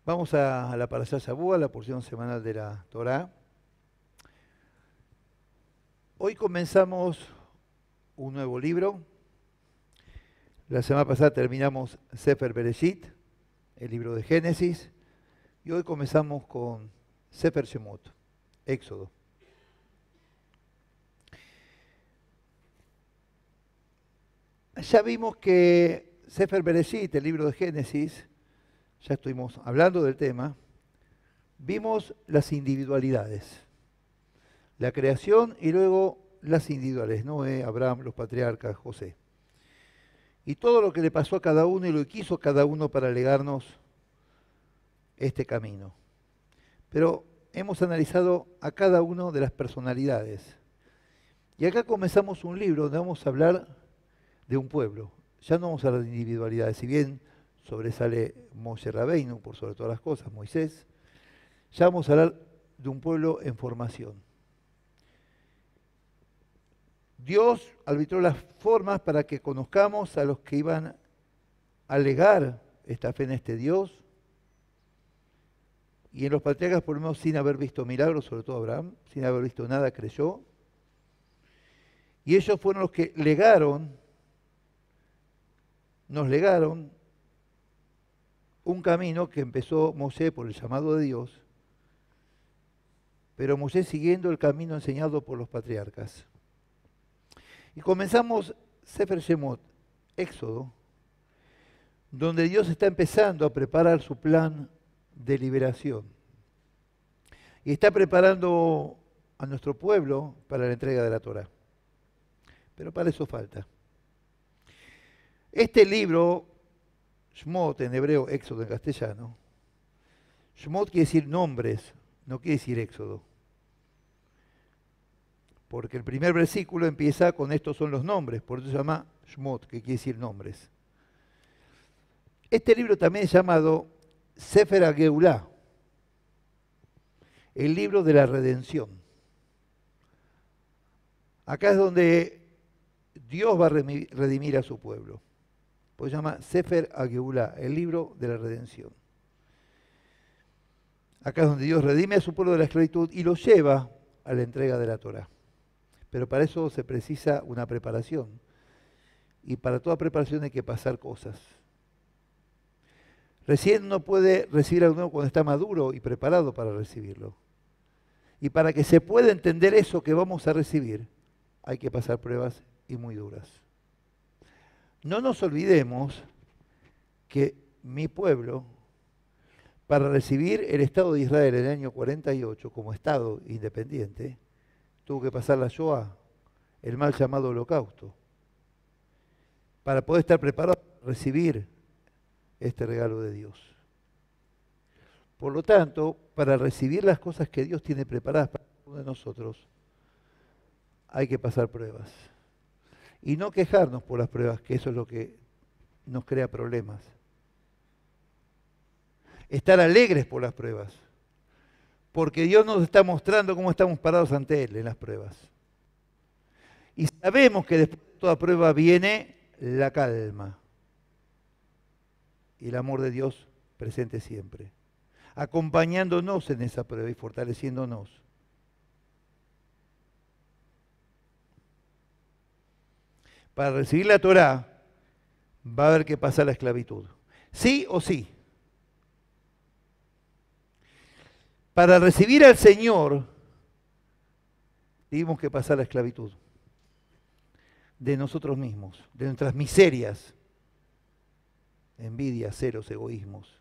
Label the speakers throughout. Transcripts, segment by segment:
Speaker 1: Vamos a la Parashá Shabua, la porción semanal de la Torá. Hoy comenzamos un nuevo libro. La semana pasada terminamos Sefer Bereshit, el libro de Génesis, y hoy comenzamos con Sefer Shemot, Éxodo. Ya vimos que Sefer Bereshit, el libro de Génesis, ya estuvimos hablando del tema, vimos las individualidades, la creación y luego las individuales, Noé, Abraham, los patriarcas, José. Y todo lo que le pasó a cada uno y lo que quiso cada uno para legarnos este camino. Pero hemos analizado a cada una de las personalidades. Y acá comenzamos un libro donde vamos a hablar de un pueblo. Ya no vamos a hablar de individualidades, si bien sobresale Moshe Rabbeinu por sobre todas las cosas, Moisés, ya vamos a hablar de un pueblo en formación. Dios arbitró las formas para que conozcamos a los que iban a legar esta fe en este Dios, y en los patriarcas, por lo menos sin haber visto milagros, sobre todo Abraham, sin haber visto nada, creyó, y ellos fueron los que nos legaron un camino que empezó Moshe por el llamado de Dios, pero Moshe siguiendo el camino enseñado por los patriarcas. Y comenzamos Sefer Shemot, Éxodo, donde Dios está empezando a preparar su plan de liberación. Y está preparando a nuestro pueblo para la entrega de la Torá. Pero para eso falta. Este libro, Shemot en hebreo, Éxodo en castellano, Shemot quiere decir nombres, no quiere decir Éxodo. Porque el primer versículo empieza con estos son los nombres, por eso se llama Shemot, que quiere decir nombres. Este libro también es llamado Sefer HaGeulá, el libro de la redención. Acá es donde Dios va a redimir a su pueblo. Pues se llama Sefer HaGeulá, el libro de la redención. Acá es donde Dios redime a su pueblo de la esclavitud y lo lleva a la entrega de la Torá. Pero para eso se precisa una preparación. Y para toda preparación hay que pasar cosas. Recién uno puede recibir algo nuevo cuando está maduro y preparado para recibirlo. Y para que se pueda entender eso que vamos a recibir, hay que pasar pruebas y muy duras. No nos olvidemos que mi pueblo, para recibir el Estado de Israel en el año 48 como Estado independiente, tuvo que pasar la Shoah, el mal llamado Holocausto, para poder estar preparado para recibir este regalo de Dios. Por lo tanto, para recibir las cosas que Dios tiene preparadas para cada uno de nosotros, hay que pasar pruebas. Y no quejarnos por las pruebas, que eso es lo que nos crea problemas. Estar alegres por las pruebas, porque Dios nos está mostrando cómo estamos parados ante Él en las pruebas. Y sabemos que después de toda prueba viene la calma y el amor de Dios presente siempre, acompañándonos en esa prueba y fortaleciéndonos. Para recibir la Torá va a haber que pasar la esclavitud. ¿Sí o sí? Para recibir al Señor tuvimos que pasar la esclavitud de nosotros mismos, de nuestras miserias, envidias, celos, egoísmos.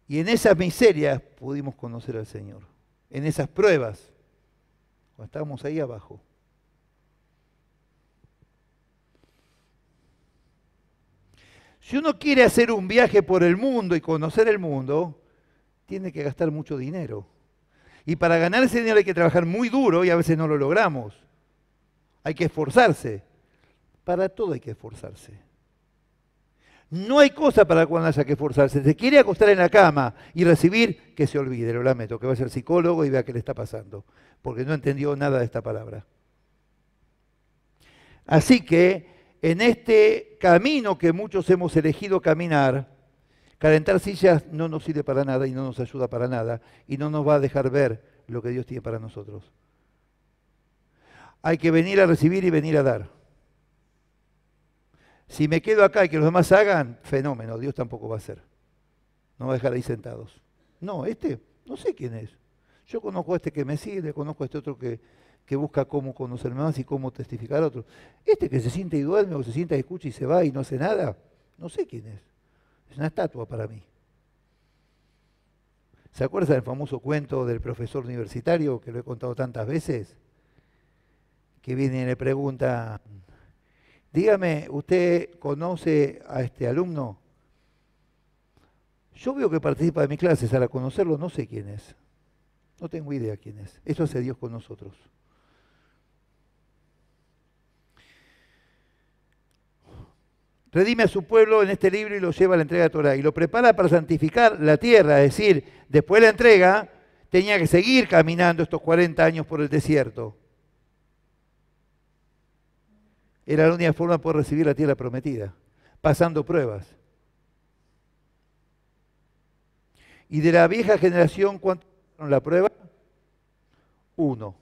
Speaker 1: Y en esas miserias pudimos conocer al Señor, en esas pruebas, cuando estábamos ahí abajo. Si uno quiere hacer un viaje por el mundo y conocer el mundo, tiene que gastar mucho dinero. Y para ganar ese dinero hay que trabajar muy duro y a veces no lo logramos. Hay que esforzarse. Para todo hay que esforzarse. No hay cosa para cuando haya que esforzarse. Se quiere acostar en la cama y recibir, que se olvide, lo lamento, que vaya al psicólogo y vea qué le está pasando, porque no entendió nada de esta palabra. Así que en este camino que muchos hemos elegido caminar, Calentar sillas no nos sirve para nada y no nos ayuda para nada y no nos va a dejar ver lo que Dios tiene para nosotros. Hay que venir a recibir y venir a dar. Si me quedo acá y que los demás hagan, fenómeno, Dios tampoco va a hacer. No va a dejar ahí sentados. No, no sé quién es. Yo conozco a este que me sigue, conozco a este otro que busca cómo conocer más y cómo testificar a otros. Este que se siente y duerme o se sienta y escucha y se va y no hace nada, no sé quién es. Es una estatua para mí. ¿Se acuerdan del famoso cuento del profesor universitario que lo he contado tantas veces? Que viene y le pregunta, dígame, ¿usted conoce a este alumno? Yo veo que participa de mis clases, al conocerlo no sé quién es. No tengo idea quién es. Eso hace Dios con nosotros. Redime a su pueblo en este libro y lo lleva a la entrega de Torah. Y lo prepara para santificar la tierra. Es decir, después de la entrega, tenía que seguir caminando estos 40 años por el desierto. Era la única forma de poder recibir la tierra prometida, pasando pruebas. Y de la vieja generación, ¿cuántos pasaron la prueba? 1.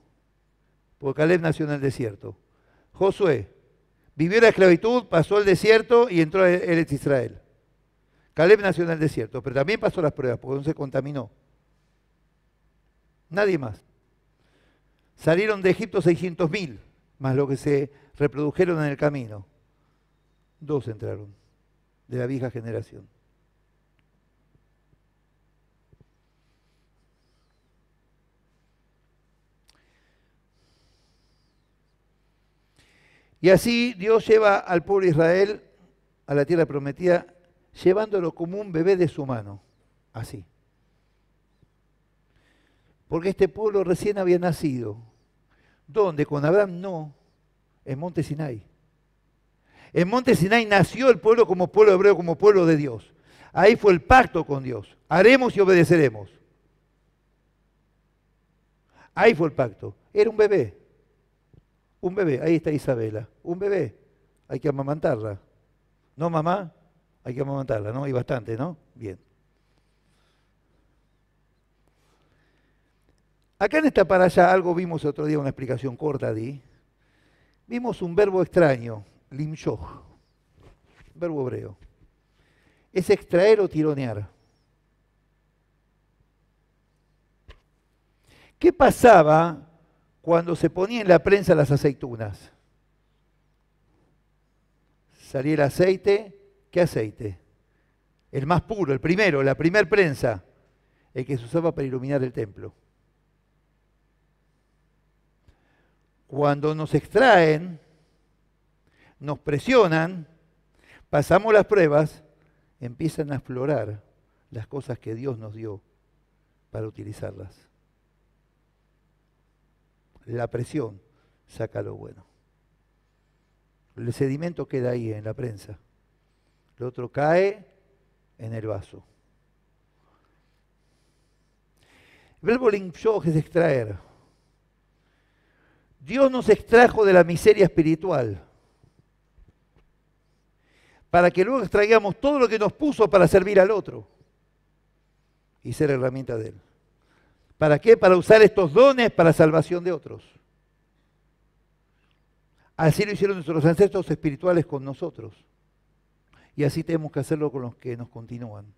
Speaker 1: Porque Caleb nació en el desierto. Josué vivió la esclavitud, pasó el desierto y entró a Eretz Israel. Caleb nació en el desierto, pero también pasó las pruebas porque no se contaminó. Nadie más. Salieron de Egipto 600.000, más lo que se reprodujeron en el camino. 2 entraron de la vieja generación. Y así Dios lleva al pueblo de Israel a la tierra prometida, llevándolo como un bebé de su mano. Así. Porque este pueblo recién había nacido. ¿Dónde? Con Abraham no. En Monte Sinai. En Monte Sinai nació el pueblo como pueblo hebreo, como pueblo de Dios. Ahí fue el pacto con Dios. Haremos y obedeceremos. Ahí fue el pacto. Era un bebé. Un bebé. Ahí está Isabela. Un bebé. Hay que amamantarla. ¿No, mamá? Hay que amamantarla, ¿no? Y bastante, ¿no? Bien. Acá en esta para allá algo vimos otro día, una explicación corta di. Vimos un verbo extraño, limshoch, verbo hebreo. Es extraer o tironear. ¿Qué pasaba cuando se ponía en la prensa las aceitunas? Salía el aceite. ¿Qué aceite? El más puro, el primero, la primer prensa, el que se usaba para iluminar el templo. Cuando nos extraen, nos presionan, pasamos las pruebas, empiezan a aflorar las cosas que Dios nos dio para utilizarlas. La presión saca lo bueno. El sedimento queda ahí en la prensa. Lo otro cae en el vaso. El verbo limshoch es extraer. Dios nos extrajo de la miseria espiritual para que luego extraigamos todo lo que nos puso para servir al otro y ser herramienta de Él. ¿Para qué? Para usar estos dones para salvación de otros. Así lo hicieron nuestros ancestros espirituales con nosotros. Y así tenemos que hacerlo con los que nos continúan.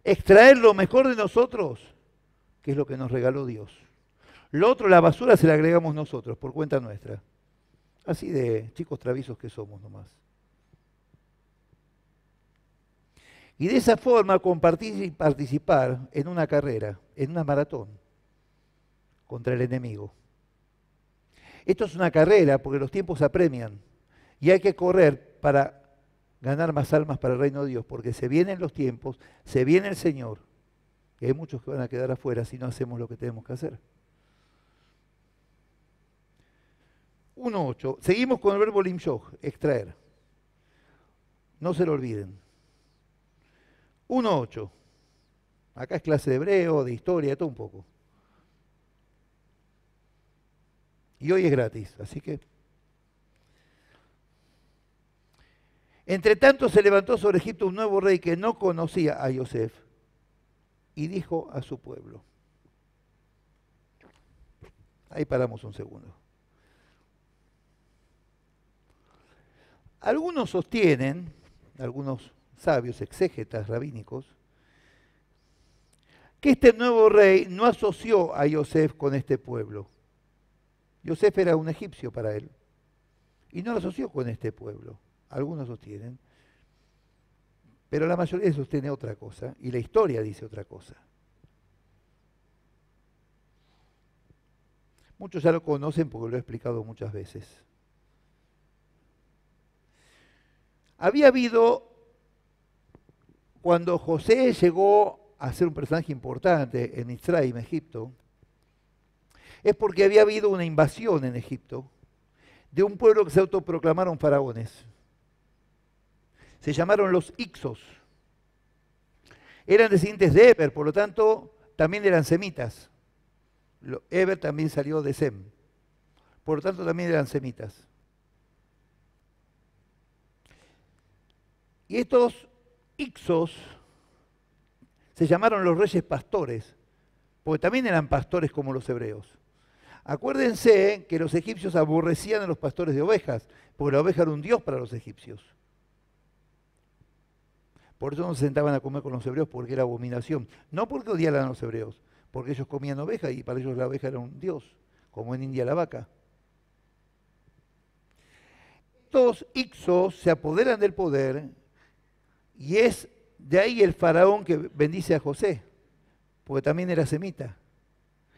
Speaker 1: Extraer lo mejor de nosotros, que es lo que nos regaló Dios. Lo otro, la basura, se la agregamos nosotros, por cuenta nuestra. Así de chicos traviesos que somos nomás. Y de esa forma compartir y participar en una carrera, en una maratón, contra el enemigo. Esto es una carrera porque los tiempos apremian y hay que correr para ganar más almas para el reino de Dios, porque se vienen los tiempos, se viene el Señor, y hay muchos que van a quedar afuera si no hacemos lo que tenemos que hacer. 1.8. Seguimos con el verbo limshoch, extraer. No se lo olviden. 1.8. Acá es clase de hebreo, de historia, de todo un poco. Y hoy es gratis, así que... Entre tanto se levantó sobre Egipto un nuevo rey que no conocía a Yosef y dijo a su pueblo. Ahí paramos un segundo. Algunos sostienen, algunos sabios, exégetas rabínicos, que este nuevo rey no asoció a Yosef con este pueblo. Yosef era un egipcio para él y no lo asoció con este pueblo. Algunos sostienen, pero la mayoría sostiene otra cosa y la historia dice otra cosa. Muchos ya lo conocen porque lo he explicado muchas veces. Había habido, cuando José llegó a ser un personaje importante en Misraim, Egipto, es porque había habido una invasión en Egipto de un pueblo que se autoproclamaron faraones. Se llamaron los Ixos. Eran descendientes de Eber, por lo tanto, también eran semitas. Eber también salió de Sem. Por lo tanto, también eran semitas. Y estos Ixos se llamaron los reyes pastores, porque también eran pastores como los hebreos. Acuérdense que los egipcios aborrecían a los pastores de ovejas, porque la oveja era un dios para los egipcios. Por eso no se sentaban a comer con los hebreos, porque era abominación. No porque odiaran a los hebreos, porque ellos comían oveja y para ellos la oveja era un dios, como en India la vaca. Estos Ixos se apoderan del poder y es de ahí el faraón que bendice a José, porque también era semita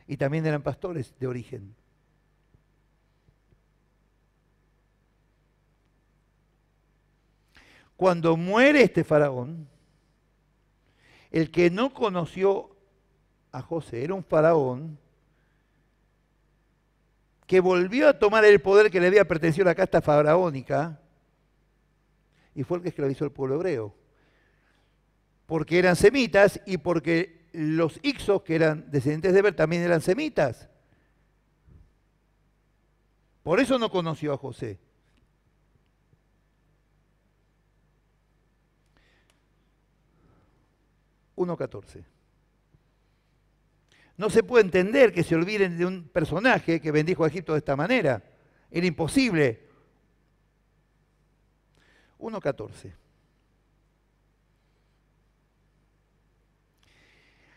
Speaker 1: y también eran pastores de origen. Cuando muere este faraón, el que no conoció a José era un faraón que volvió a tomar el poder que le había pertenecido a la casta faraónica y fue el que esclavizó al pueblo hebreo. Porque eran semitas y porque los Ixos, que eran descendientes de Eber, también eran semitas. Por eso no conoció a José. (1:14). No se puede entender que se olviden de un personaje que bendijo a Egipto de esta manera. Era imposible. 1:14.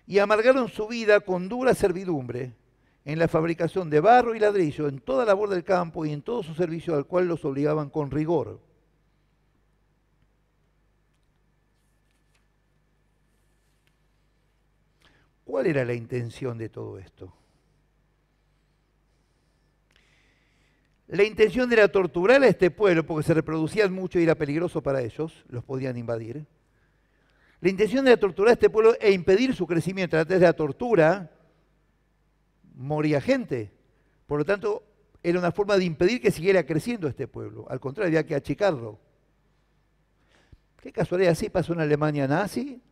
Speaker 1: Y amargaron su vida con dura servidumbre en la fabricación de barro y ladrillo, en toda labor del campo y en todo su servicio al cual los obligaban con rigor. ¿Cuál era la intención de todo esto? La intención era torturar a este pueblo porque se reproducían mucho y era peligroso para ellos, los podían invadir. La intención era torturar a este pueblo e impedir su crecimiento. A través de la tortura moría gente. Por lo tanto, era una forma de impedir que siguiera creciendo este pueblo. Al contrario, había que achicarlo. Qué casualidad, así pasó en Alemania nazi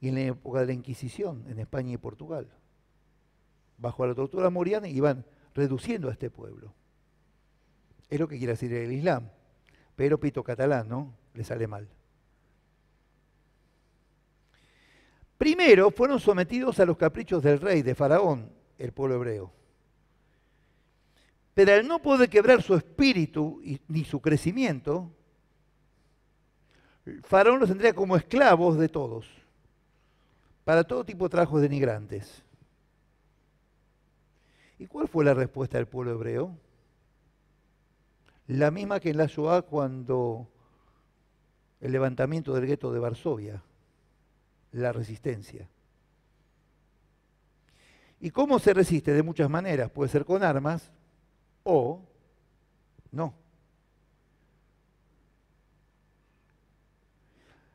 Speaker 1: y en la época de la Inquisición, en España y Portugal. Bajo la tortura morían y iban reduciendo a este pueblo. Es lo que quiere decir el Islam. Pero pito catalán, ¿no? Le sale mal. Primero fueron sometidos a los caprichos del rey, de Faraón, el pueblo hebreo. Pero al no poder quebrar su espíritu ni su crecimiento, Faraón los tendría como esclavos de todos, para todo tipo de trabajos denigrantes. ¿Y cuál fue la respuesta del pueblo hebreo? La misma que en la Shoah cuando el levantamiento del gueto de Varsovia, la resistencia. ¿Y cómo se resiste? De muchas maneras. Puede ser con armas o no.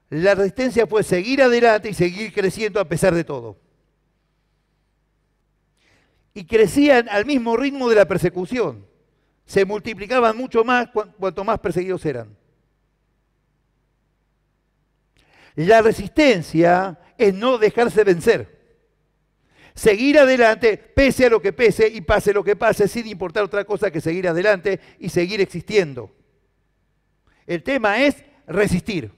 Speaker 1: La resistencia fue seguir adelante y seguir creciendo a pesar de todo. Y crecían al mismo ritmo de la persecución. Se multiplicaban mucho más cuanto más perseguidos eran. La resistencia es no dejarse vencer. Seguir adelante, pese a lo que pese y pase lo que pase, sin importar otra cosa que seguir adelante y seguir existiendo. El tema es resistir.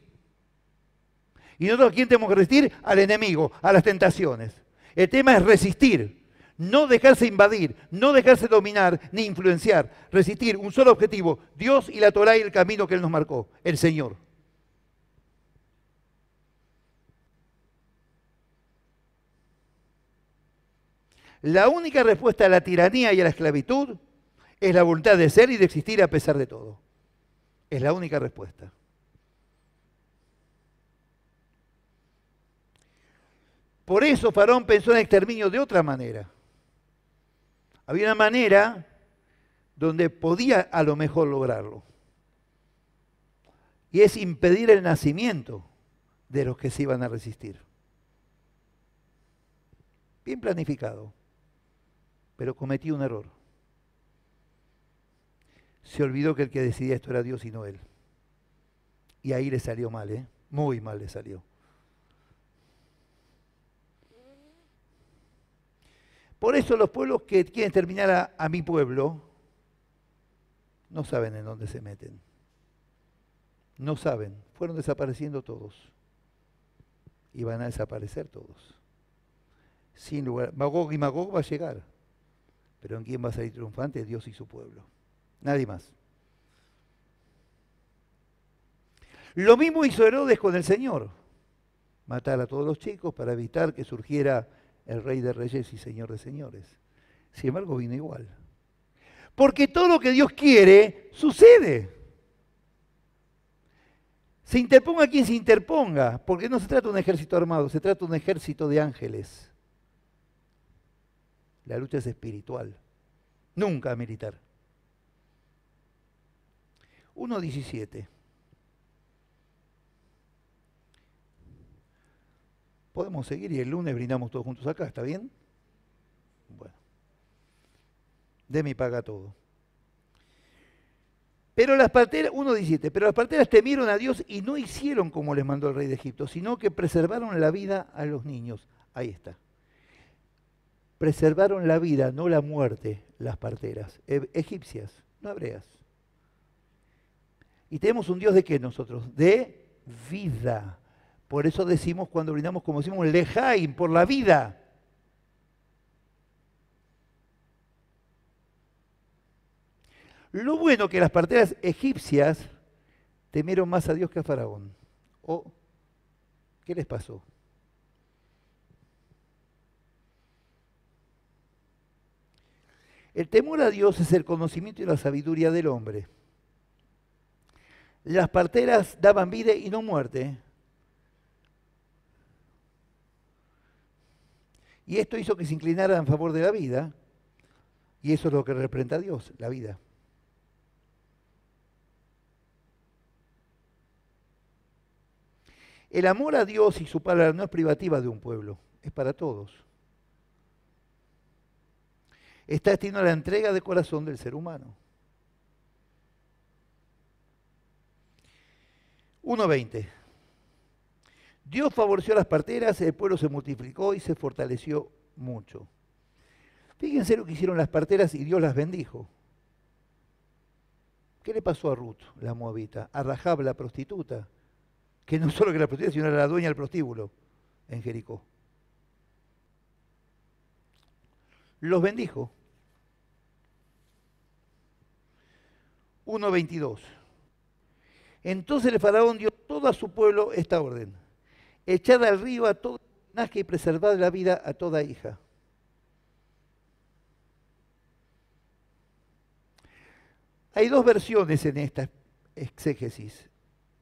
Speaker 1: Y nosotros, ¿a quién tenemos que resistir? Al enemigo, a las tentaciones. El tema es resistir, no dejarse invadir, no dejarse dominar ni influenciar. Resistir, un solo objetivo, Dios y la Torá y el camino que Él nos marcó, el Señor. La única respuesta a la tiranía y a la esclavitud es la voluntad de ser y de existir a pesar de todo. Es la única respuesta. Por eso Faraón pensó en el exterminio de otra manera. Había una manera donde podía a lo mejor lograrlo. Y es impedir el nacimiento de los que se iban a resistir. Bien planificado, pero cometió un error. Se olvidó que el que decidía esto era Dios y no él. Y ahí le salió mal, ¿eh? Muy mal le salió. Por eso los pueblos que quieren terminar a mi pueblo no saben en dónde se meten. No saben. Fueron desapareciendo todos. Y van a desaparecer todos. Sin lugar. Magog y Magog va a llegar. Pero ¿en quién va a salir triunfante? Dios y su pueblo. Nadie más. Lo mismo hizo Herodes con el Señor. Matar a todos los chicos para evitar que surgiera el Rey de Reyes y Señor de Señores. Sin embargo, vino igual. Porque todo lo que Dios quiere, sucede. Se interponga quien se interponga, porque no se trata de un ejército armado, se trata de un ejército de ángeles. La lucha es espiritual, nunca militar. 1:17. Podemos seguir y el lunes brindamos todos juntos acá, ¿está bien? Bueno. De mi paga todo. Pero las parteras, 1:17, pero las parteras temieron a Dios y no hicieron como les mandó el rey de Egipto, sino que preservaron la vida a los niños. Ahí está. Preservaron la vida, no la muerte, las parteras. Egipcias, no hebreas. Y tenemos un Dios de qué nosotros? De vida. Por eso decimos cuando brindamos, como decimos, lejaim, por la vida. Lo bueno que las parteras egipcias temieron más a Dios que a Faraón. ¿O qué les pasó? El temor a Dios es el conocimiento y la sabiduría del hombre. Las parteras daban vida y no muerte. Y esto hizo que se inclinaran a favor de la vida. Y eso es lo que representa a Dios, la vida. El amor a Dios y su palabra no es privativa de un pueblo, es para todos. Está destinado a la entrega de corazón del ser humano. 1:20. Dios favoreció a las parteras, el pueblo se multiplicó y se fortaleció mucho. Fíjense lo que hicieron las parteras y Dios las bendijo. ¿Qué le pasó a Ruth, la moabita? A Rahab, la prostituta, que no solo que la prostituta, sino era la dueña del prostíbulo en Jericó. Los bendijo. 1:22. Entonces el faraón dio todo a su pueblo esta orden: echad al río a todo linaje y preservad la vida a toda hija. Hay dos versiones en esta exégesis.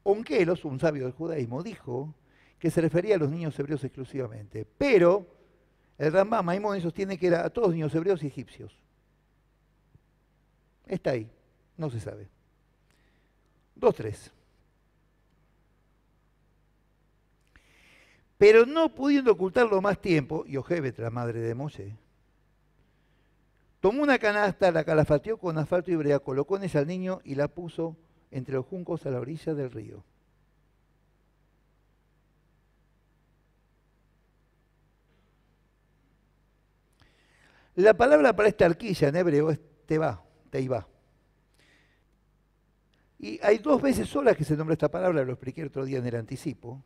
Speaker 1: Onkelos, un sabio del judaísmo, dijo que se refería a los niños hebreos exclusivamente, pero el Rambam Maimónides sostiene que era a todos los niños hebreos y egipcios. Está ahí, no se sabe. 2:3. Pero no pudiendo ocultarlo más tiempo, Yochebed, la madre de Moshe, tomó una canasta, la calafateó con asfalto y brea, colocó en ella al niño y la puso entre los juncos a la orilla del río. La palabra para esta arquilla en hebreo es teibá. Y hay dos veces solas que se nombra esta palabra, lo expliqué el otro día en el anticipo.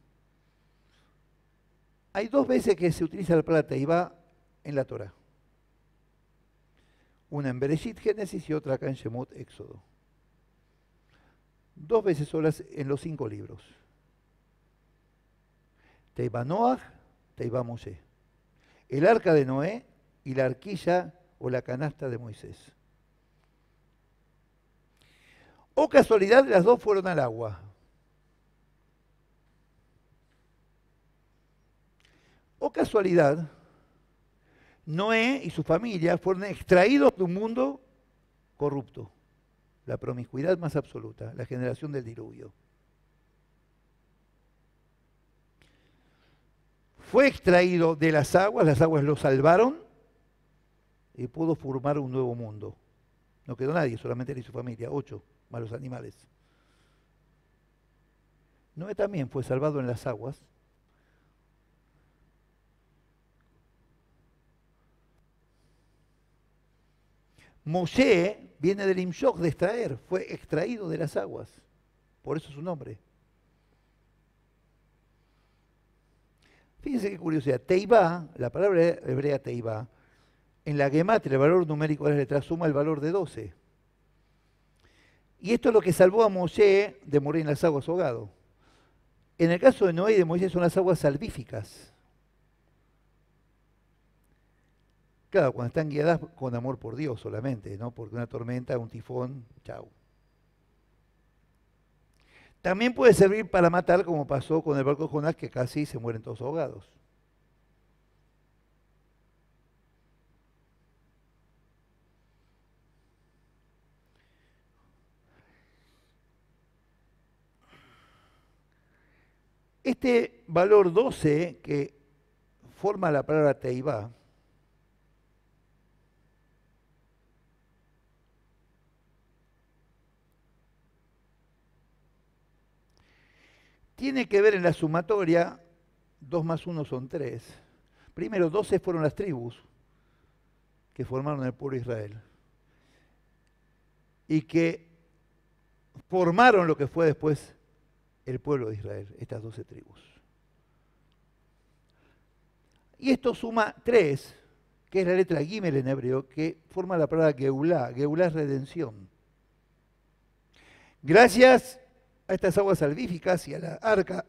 Speaker 1: Hay dos veces que se utiliza la palabra Teibá en la Torá. Una en Bereshit, Génesis, y otra acá en Shemot, Éxodo. Dos veces solas en los 5 libros. Teibá Noach, Teibá Moshe. El arca de Noé y la arquilla o la canasta de Moisés. O casualidad, las dos fueron al agua. O casualidad, Noé y su familia fueron extraídos de un mundo corrupto. La promiscuidad más absoluta, la generación del diluvio. Fue extraído de las aguas lo salvaron y pudo formar un nuevo mundo. No quedó nadie, solamente él y su familia, 8, más los animales. Noé también fue salvado en las aguas. Moshe viene del imshok, de extraer, fue extraído de las aguas, por eso su nombre. Fíjense qué curiosidad, Teibá, la palabra hebrea Teibá, en la gematria, el valor numérico de las letras, suma el valor de 12. Y esto es lo que salvó a Moshe de morir en las aguas ahogado. En el caso de Noé y de Moisés son las aguas salvíficas. Claro, cuando están guiadas con amor por Dios solamente, ¿no? Porque una tormenta, un tifón, chau. También puede servir para matar, como pasó con el barco de Jonás, que casi se mueren todos ahogados. Este valor 12 que forma la palabra Teibá, tiene que ver en la sumatoria, 2 más 1 son 3. Primero, 12 fueron las tribus que formaron el pueblo de Israel y que formaron lo que fue después el pueblo de Israel, estas 12 tribus. Y esto suma 3, que es la letra Gimel en hebreo, que forma la palabra Geulá. Geulá es redención. Gracias a estas aguas salvíficas y a la arca,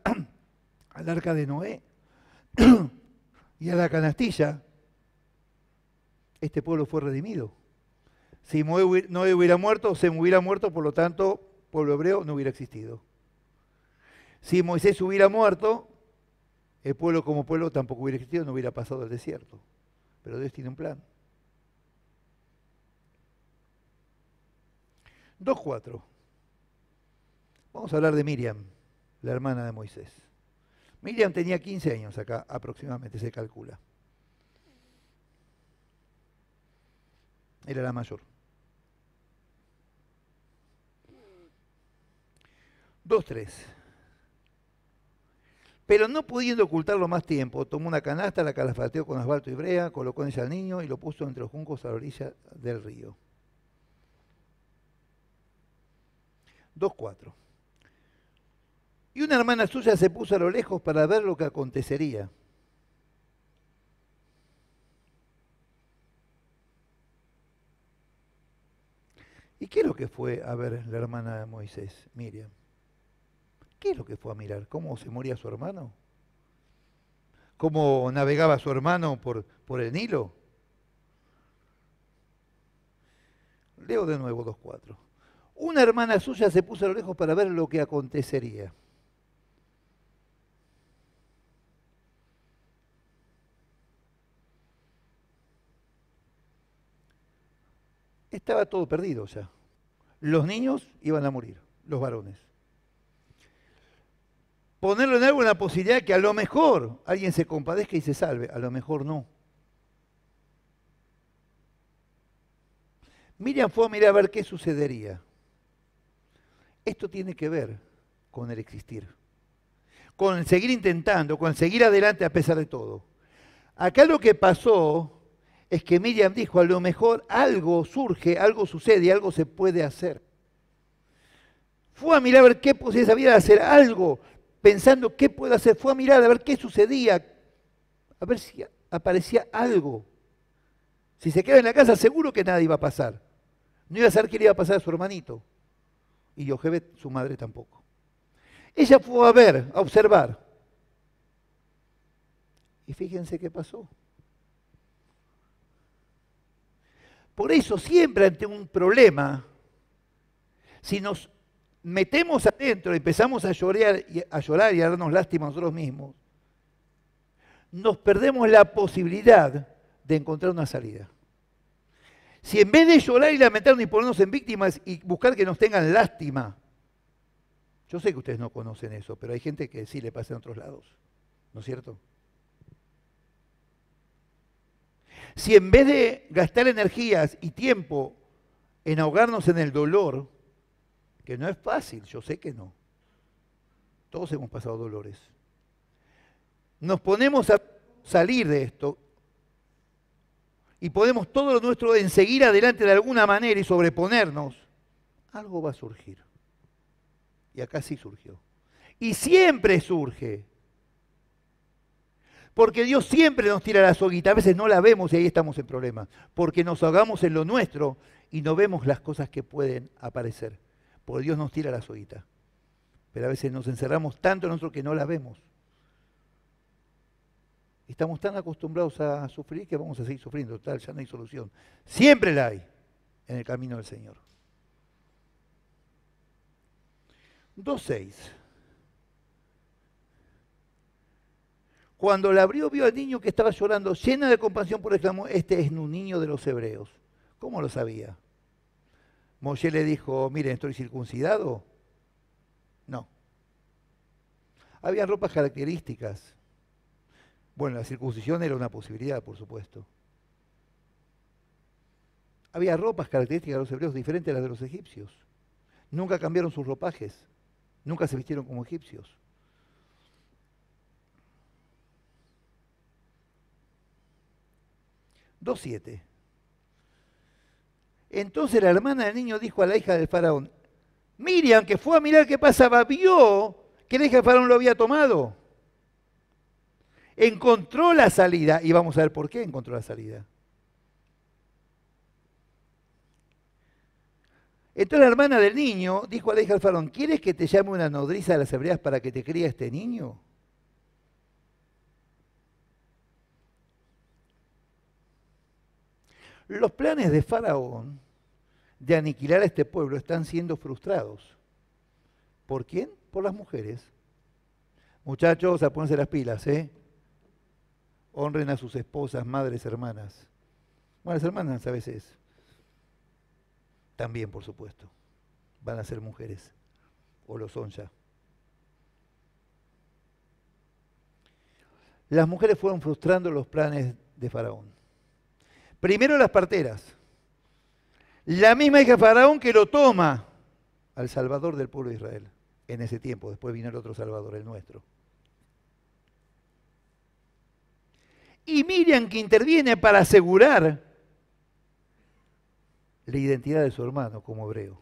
Speaker 1: al arca de Noé y a la canastilla, este pueblo fue redimido. Si Noé hubiera muerto, Sem hubiera muerto, por lo tanto, pueblo hebreo no hubiera existido. Si Moisés hubiera muerto, el pueblo como pueblo tampoco hubiera existido, no hubiera pasado el desierto. Pero Dios tiene un plan. 2.4. Vamos a hablar de Miriam, la hermana de Moisés. Miriam tenía 15 años acá, aproximadamente, se calcula. Era la mayor. 2.3. Pero no pudiendo ocultarlo más tiempo, tomó una canasta, la calafateó con asfalto y brea, colocó en ella al niño y lo puso entre los juncos a la orilla del río. 2.4. Y una hermana suya se puso a lo lejos para ver lo que acontecería. ¿Y qué es lo que fue a ver la hermana de Moisés, Miriam? ¿Qué es lo que fue a mirar? ¿Cómo se moría su hermano? ¿Cómo navegaba su hermano por el Nilo? Leo de nuevo 2.4. Una hermana suya se puso a lo lejos para ver lo que acontecería. Estaba todo perdido ya. Los niños iban a morir, los varones. Ponerlo en algo una posibilidad que a lo mejor alguien se compadezca y se salve, a lo mejor no. Miriam fue a mirar a ver qué sucedería. Esto tiene que ver con el existir, con el seguir intentando, con el seguir adelante a pesar de todo. Acá lo que pasó es que Miriam dijo, a lo mejor algo surge, algo sucede, algo se puede hacer. Fue a mirar a ver qué posibilidades había de hacer algo, pensando qué puedo hacer. Fue a mirar a ver qué sucedía, a ver si aparecía algo. Si se queda en la casa, seguro que nada iba a pasar. No iba a saber qué le iba a pasar a su hermanito. Y Yochebed, su madre, tampoco. Ella fue a ver, a observar. Y fíjense qué pasó. Por eso siempre ante un problema, si nos metemos adentro y empezamos a llorar y a darnos lástima a nosotros mismos, nos perdemos la posibilidad de encontrar una salida. Si en vez de llorar y lamentarnos y ponernos en víctimas y buscar que nos tengan lástima, yo sé que ustedes no conocen eso, pero hay gente que sí le pasa en otros lados, ¿no es cierto? Si en vez de gastar energías y tiempo en ahogarnos en el dolor, que no es fácil, yo sé que no, todos hemos pasado dolores, nos ponemos a salir de esto y ponemos todo lo nuestro en seguir adelante de alguna manera y sobreponernos, algo va a surgir. Y acá sí surgió. Y siempre surge. Porque Dios siempre nos tira la soguita, a veces no la vemos y ahí estamos en problemas. Porque nos ahogamos en lo nuestro y no vemos las cosas que pueden aparecer. Porque Dios nos tira la soguita. Pero a veces nos encerramos tanto en nosotros que no la vemos. Estamos tan acostumbrados a sufrir que vamos a seguir sufriendo. Total, ya no hay solución. Siempre la hay en el camino del Señor. 2:6. Cuando la abrió, vio al niño que estaba llorando, llena de compasión, por exclamó, este es un niño de los hebreos. ¿Cómo lo sabía? Moshe le dijo, miren, ¿estoy circuncidado? No. Había ropas características. Bueno, la circuncisión era una posibilidad, por supuesto. Había ropas características de los hebreos diferentes a las de los egipcios. Nunca cambiaron sus ropajes. Nunca se vistieron como egipcios. (2:7). Entonces la hermana del niño dijo a la hija del faraón, Miriam, que fue a mirar qué pasaba, vio que la hija del faraón lo había tomado. Encontró la salida, y vamos a ver por qué encontró la salida. Entonces la hermana del niño dijo a la hija del faraón, ¿quieres que te llame una nodriza de las hebreas para que te críe este niño? Los planes de Faraón de aniquilar a este pueblo están siendo frustrados. ¿Por quién? Por las mujeres. Muchachos, a ponerse las pilas, ¿eh? Honren a sus esposas, madres, hermanas. Bueno, las hermanas a veces también, por supuesto, van a ser mujeres, o lo son ya. Las mujeres fueron frustrando los planes de Faraón. Primero las parteras. La misma hija de Faraón que lo toma al Salvador del pueblo de Israel en ese tiempo. Después vino el otro Salvador, el nuestro. Y Miriam que interviene para asegurar la identidad de su hermano como hebreo.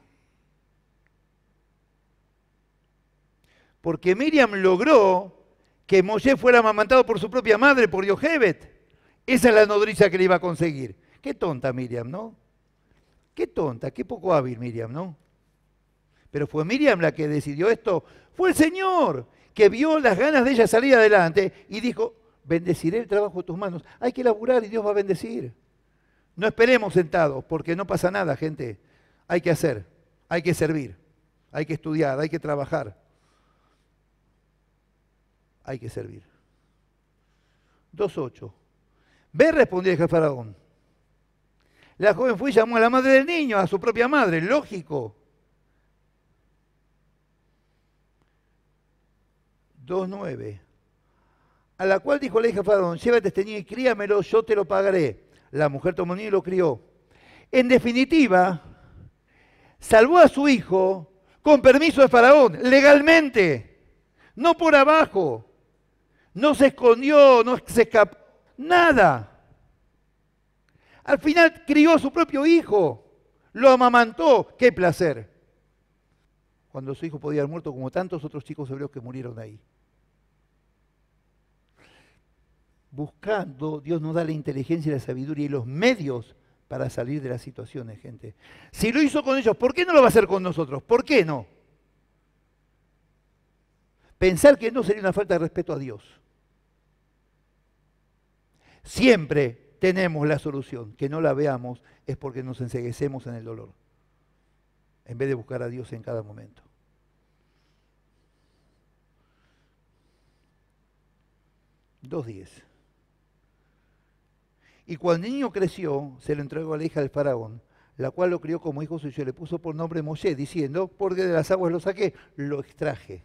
Speaker 1: Porque Miriam logró que Moshe fuera amamantado por su propia madre, por Yochebed. Esa es la nodriza que le iba a conseguir. Qué tonta Miriam, ¿no? Qué tonta, qué poco hábil Miriam, ¿no? Pero fue Miriam la que decidió esto. Fue el Señor que vio las ganas de ella salir adelante y dijo, bendeciré el trabajo de tus manos. Hay que laburar y Dios va a bendecir. No esperemos sentados, porque no pasa nada, gente. Hay que hacer, hay que servir, hay que estudiar, hay que trabajar. Hay que servir. 2:8. Ve, respondió el jefe Faraón. La joven fue y llamó a la madre del niño, a su propia madre, lógico. 2:9. A la cual dijo la hija de Faraón, llévate este niño y críamelo, yo te lo pagaré. La mujer tomó el niño y lo crió. En definitiva, salvó a su hijo con permiso de Faraón, legalmente, no por abajo. No se escondió, no se escapó, nada. Al final crió a su propio hijo, lo amamantó, qué placer. cuando su hijo podía haber muerto como tantos otros chicos hebreos que murieron ahí. Buscando, Dios nos da la inteligencia y la sabiduría y los medios para salir de las situaciones, gente. Si lo hizo con ellos, ¿por qué no lo va a hacer con nosotros? ¿Por qué no? Pensar que no sería una falta de respeto a Dios. Siempre tenemos la solución. Que no la veamos es porque nos enceguecemos en el dolor, en vez de buscar a Dios en cada momento. $2.10. Y cuando el niño creció, se lo entregó a la hija del faraón, la cual lo crió como hijo suyo, le puso por nombre Moshe, diciendo, porque de las aguas lo saqué, lo extraje.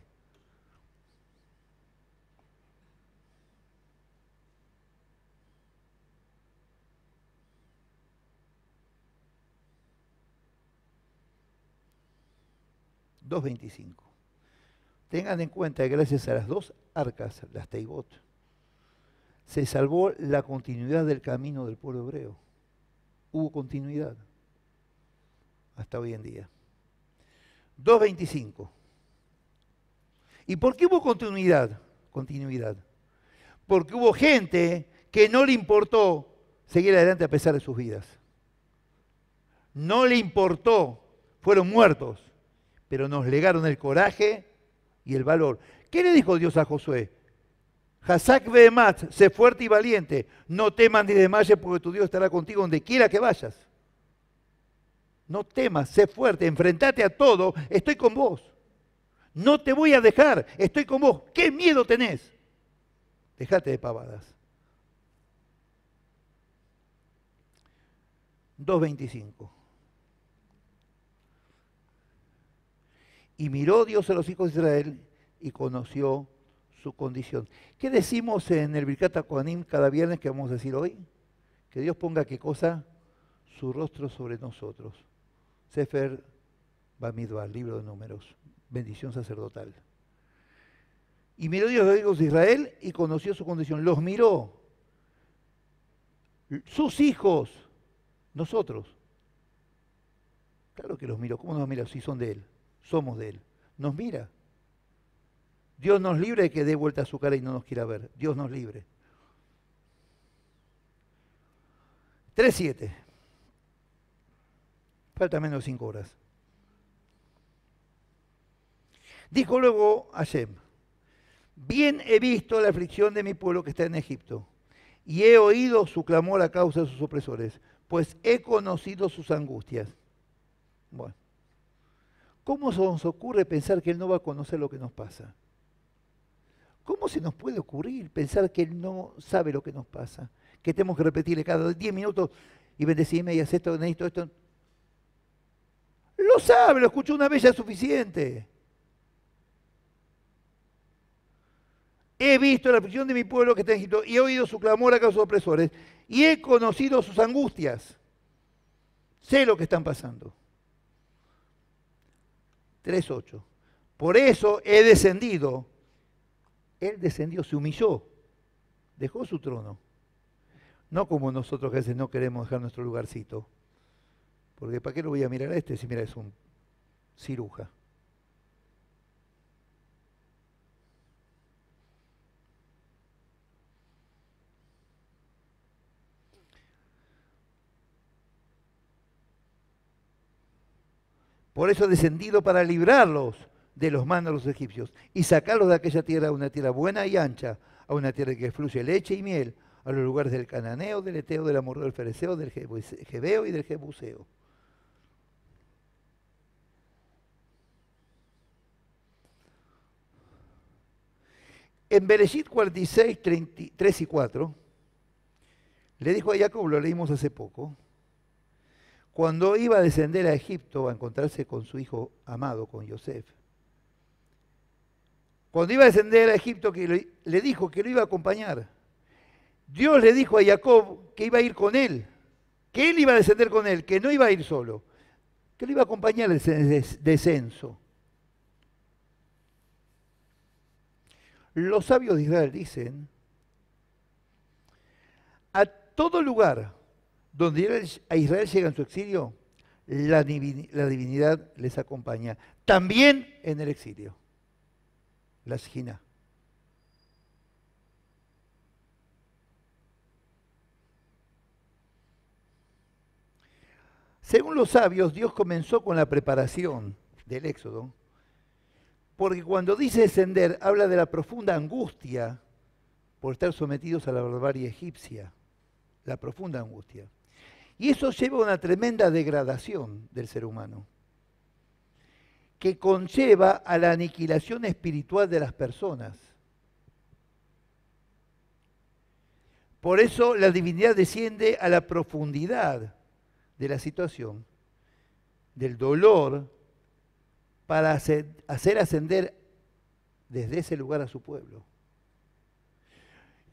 Speaker 1: $2.25. Tengan en cuenta que gracias a las dos arcas, las Teibot, se salvó la continuidad del camino del pueblo hebreo. Hubo continuidad hasta hoy en día. 2.25. ¿Y por qué hubo continuidad? Continuidad. Porque hubo gente que no le importó seguir adelante a pesar de sus vidas. No le importó, fueron muertos, pero nos legaron el coraje y el valor. ¿Qué le dijo Dios a Josué? Hazak vehemat, sé fuerte y valiente, no temas ni desmayes porque tu Dios estará contigo donde quiera que vayas. No temas, sé fuerte, enfrentate a todo, estoy con vos. No te voy a dejar, estoy con vos. ¿Qué miedo tenés? Dejate de pavadas. 2.25. Y miró Dios a los hijos de Israel y conoció su condición. ¿Qué decimos en el Birkat HaKohanim cada viernes que vamos a decir hoy? Que Dios ponga ¿qué cosa? Su rostro sobre nosotros. Sefer Bamidbar, libro de números, bendición sacerdotal. Y miró Dios a los hijos de Israel y conoció su condición. Los miró. Sus hijos, nosotros. Claro que los miró. ¿Cómo nos mira si son de Él? Somos de Él. Nos mira. Dios nos libre de que dé vuelta a su cara y no nos quiera ver. Dios nos libre. 3.7. Falta menos de 5 horas. Dijo luego Hashem, bien he visto la aflicción de mi pueblo que está en Egipto, y he oído su clamor a causa de sus opresores, pues he conocido sus angustias. Bueno, ¿cómo se nos ocurre pensar que Él no va a conocer lo que nos pasa? ¿Cómo se nos puede ocurrir pensar que Él no sabe lo que nos pasa? Que tenemos que repetirle cada 10 minutos y bendecime y haz esto, necesito esto. Lo sabe, lo escuchó una vez ya es suficiente. He visto la aflicción de mi pueblo que está en Egipto y he oído su clamor a causa de sus opresores y he conocido sus angustias. Sé lo que están pasando. 3.8. Por eso he descendido. Él descendió, se humilló, dejó su trono. No como nosotros que a veces no queremos dejar nuestro lugarcito. Porque ¿para qué lo voy a mirar a este si mira es un ciruja? Por eso he descendido para librarlos de los manos de los egipcios y sacarlos de aquella tierra a una tierra buena y ancha, a una tierra que fluye leche y miel, a los lugares del cananeo, del eteo, del amorreo, del fereceo, del jebeo y del jebuseo. En Bereshit 46, 3 y 4, le dijo a Jacob, lo leímos hace poco, cuando iba a descender a Egipto a encontrarse con su hijo amado, con Yosef, cuando iba a descender a Egipto, que le dijo que lo iba a acompañar. Dios le dijo a Jacob que iba a ir con él, que él iba a descender con él, que no iba a ir solo, que lo iba a acompañar en el descenso. Los sabios de Israel dicen, a todo lugar donde a Israel llega en su exilio, la divinidad les acompaña. También en el exilio. La Shejina. Según los sabios, Dios comenzó con la preparación del Éxodo, porque cuando dice descender, habla de la profunda angustia por estar sometidos a la barbarie egipcia, la profunda angustia. Y eso lleva a una tremenda degradación del ser humano, que conlleva a la aniquilación espiritual de las personas. Por eso la divinidad desciende a la profundidad de la situación, del dolor, para hacer ascender desde ese lugar a su pueblo.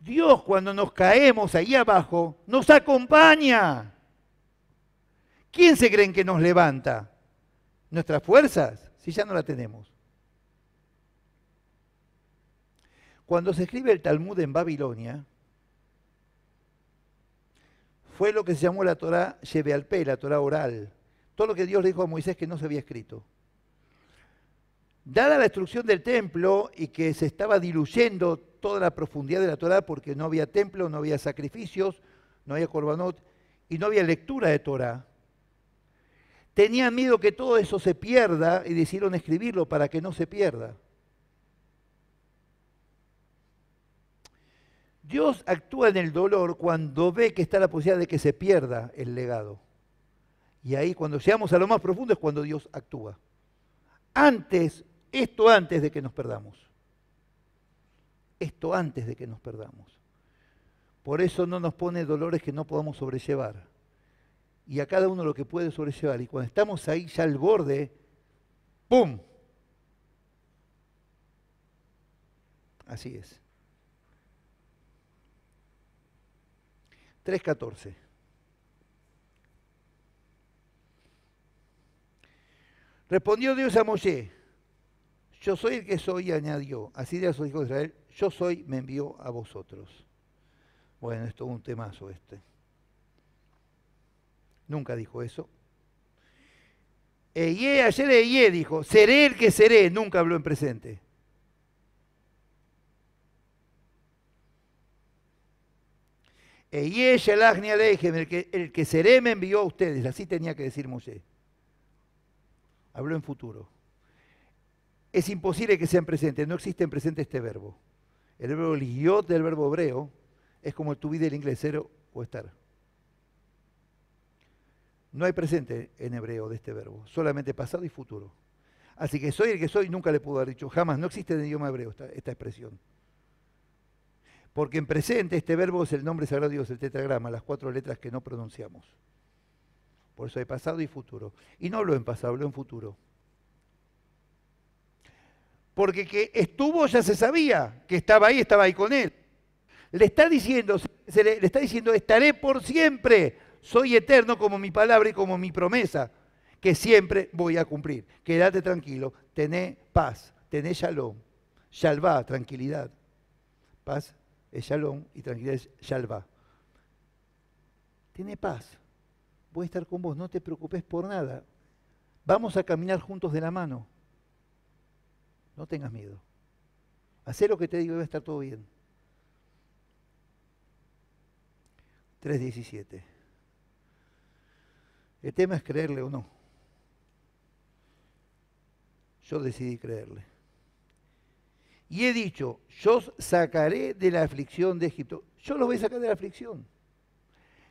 Speaker 1: Dios, cuando nos caemos ahí abajo, nos acompaña. ¿Quién se creen que nos levanta? ¿Nuestras fuerzas? Si ya no la tenemos. Cuando se escribe el Talmud en Babilonia, fue lo que se llamó la Torá Shebealpé, la Torá oral. Todo lo que Dios le dijo a Moisés que no se había escrito. Dada la destrucción del templo y que se estaba diluyendo toda la profundidad de la Torá porque no había templo, no había sacrificios, no había korbanot y no había lectura de Torá, tenían miedo que todo eso se pierda y decidieron escribirlo para que no se pierda. Dios actúa en el dolor cuando ve que está la posibilidad de que se pierda el legado. Y ahí cuando llegamos a lo más profundo es cuando Dios actúa. Esto antes de que nos perdamos. Esto antes de que nos perdamos. Por eso no nos pone dolores que no podamos sobrellevar. Y a cada uno lo que puede sobrellevar. Y cuando estamos ahí ya al borde, ¡pum! Así es. 3:14. Respondió Dios a Moshe, yo soy el que soy, y añadió, así de a sus hijos de Israel, yo soy, me envió a vosotros. Bueno, es todo un temazo este. Nunca dijo eso. Ayer Eyé dijo, seré el que seré, nunca habló en presente. Eyé Shelach ni Alejem, el que seré me envió a ustedes, así tenía que decir Moshe. Habló en futuro. Es imposible que sea en presente, no existe en presente este verbo. El verbo ligiot del verbo hebreo es como el to be del inglés, ser o estar. No hay presente en hebreo de este verbo, solamente pasado y futuro. Así que soy el que soy, nunca le pudo haber dicho, jamás, no existe en el idioma hebreo esta expresión. Porque en presente este verbo es el nombre sagrado de Dios, el tetragrama, las 4 letras que no pronunciamos. Por eso hay pasado y futuro. Y no habló en pasado, habló en futuro. Porque que estuvo ya se sabía, que estaba ahí con él. Le está diciendo, estaré por siempre. Soy eterno como mi palabra y como mi promesa, que siempre voy a cumplir. Quédate tranquilo, tené paz, tené shalom. Shalvá, tranquilidad. Paz es shalom y tranquilidad es shalvá. Tené paz. Voy a estar con vos, no te preocupes por nada. Vamos a caminar juntos de la mano. No tengas miedo. Hacé lo que te digo y va a estar todo bien. 3:17. El tema es creerle o no. Yo decidí creerle. Y he dicho, yo sacaré de la aflicción de Egipto. Yo los voy a sacar de la aflicción.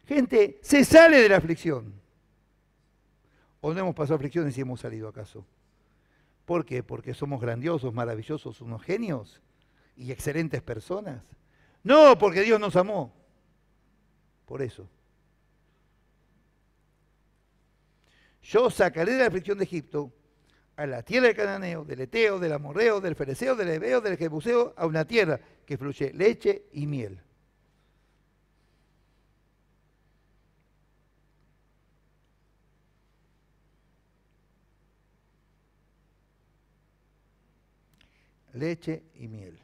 Speaker 1: Gente, se sale de la aflicción. ¿O no hemos pasado aflicciones y hemos salido acaso? ¿Por qué? Porque somos grandiosos, maravillosos, unos genios y excelentes personas. No, porque Dios nos amó. Por eso. Yo sacaré de la aflicción de Egipto a la tierra del Cananeo, del Eteo, del Amorreo, del Fereceo, del Ebeo, del Jebuseo, a una tierra que fluye leche y miel. Leche y miel.